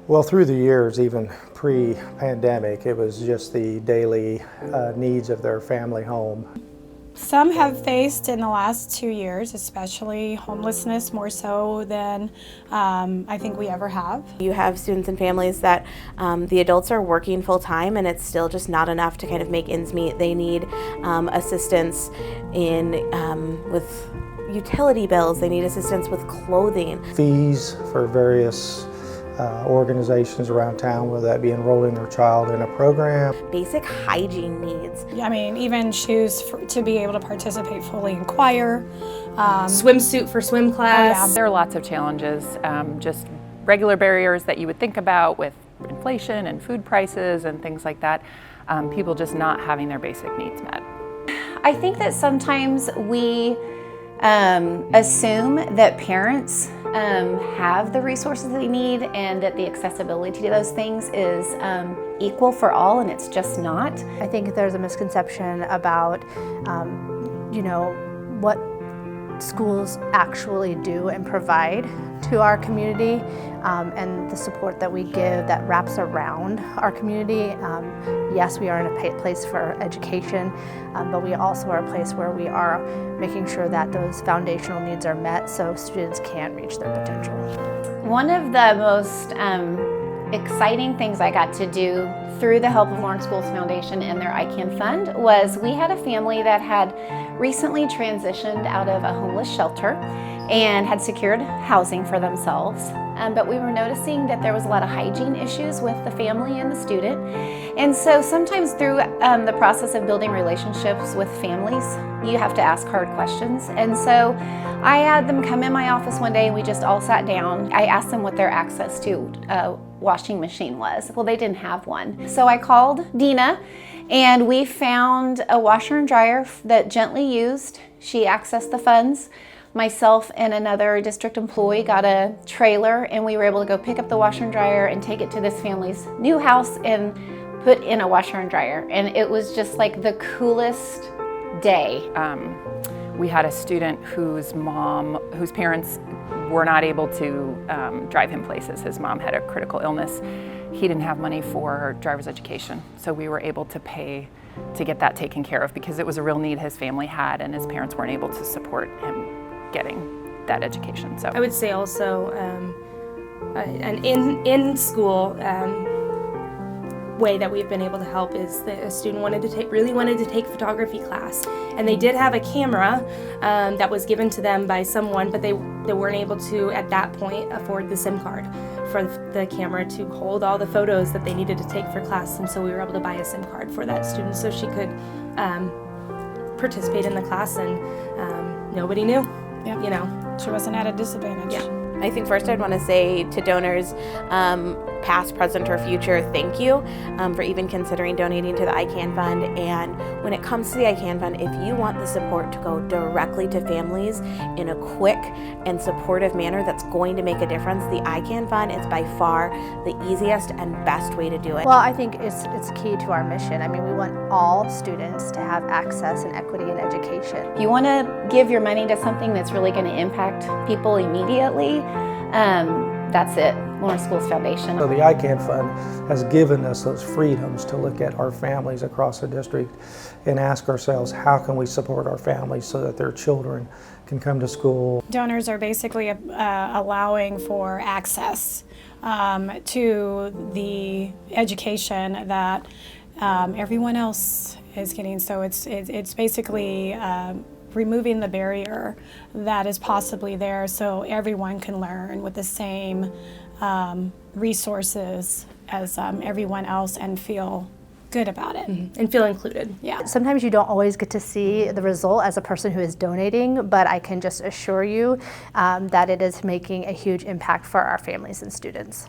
Well, through the years, even pre-pandemic, it was just the daily needs of their family home. Some have faced in the last 2 years, especially homelessness, more so than I think we ever have. You have students and families that the adults are working full time and it's still just not enough to kind of make ends meet. They need assistance in with utility bills, they need assistance with clothing. Fees for various organizations around town, whether that be enrolling their child in a program. Basic hygiene needs. I mean, even shoes to be able to participate fully in choir. Swimsuit for swim class. Oh, yeah. There are lots of challenges, just regular barriers that you would think about with inflation and food prices and things like that. People just not having their basic needs met. I think that sometimes we assume that parents have the resources they need and that the accessibility to those things is equal for all, and it's just not. I think there's a misconception about, what schools actually do and provide to our community and the support that we give that wraps around our community. Yes, we are in a place for education, but we also are a place where we are making sure that those foundational needs are met so students can reach their potential. One of the most exciting things I got to do through the help of Lawrence Schools Foundation and their C.A.N fund was we had a family that had recently transitioned out of a homeless shelter and had secured housing for themselves. But we were noticing that there was a lot of hygiene issues with the family and the student. And so sometimes through the process of building relationships with families, you have to ask hard questions. And so I had them come in my office one day and we just all sat down. I asked them what their access to a washing machine was. Well, they didn't have one. So I called Dina and we found a washer and dryer that gently used. She accessed the funds. Myself and another district employee got a trailer and we were able to go pick up the washer and dryer and take it to this family's new house and put in a washer and dryer. And it was just like the coolest day. We had a student whose parents were not able to drive him places. His mom had a critical illness. He didn't have money for driver's education, so we were able to pay to get that taken care of because it was a real need his family had and his parents weren't able to support him getting that education. So I would say also an in-school way that we've been able to help is that a student really wanted to take photography class, and they did have a camera that was given to them by someone, but they weren't able to at that point afford the SIM card for the camera to hold all the photos that they needed to take for class, and so we were able to buy a SIM card for that student so she could participate in the class, and nobody knew. Yeah. She wasn't at a disadvantage. Yeah. I think first I'd want to say to donors, past, present, or future, thank you for even considering donating to the C.A.N fund. And when it comes to the C.A.N fund, if you want the support to go directly to families in a quick and supportive manner that's going to make a difference, the C.A.N fund is by far the easiest and best way to do it. Well, I think it's key to our mission. I mean, we want all students to have access and equity in education. If you want to give your money to something that's really going to impact people immediately, that's it, Lawrence Schools Foundation. So the C.A.N fund has given us those freedoms to look at our families across the district and ask ourselves, how can we support our families so that their children can come to school? Donors are basically allowing for access to the education that everyone else is getting. So it's basically removing the barrier that is possibly there so everyone can learn with the same resources as everyone else and feel good about it. Mm-hmm. And feel included. Yeah. Sometimes you don't always get to see the result as a person who is donating, but I can just assure you that it is making a huge impact for our families and students.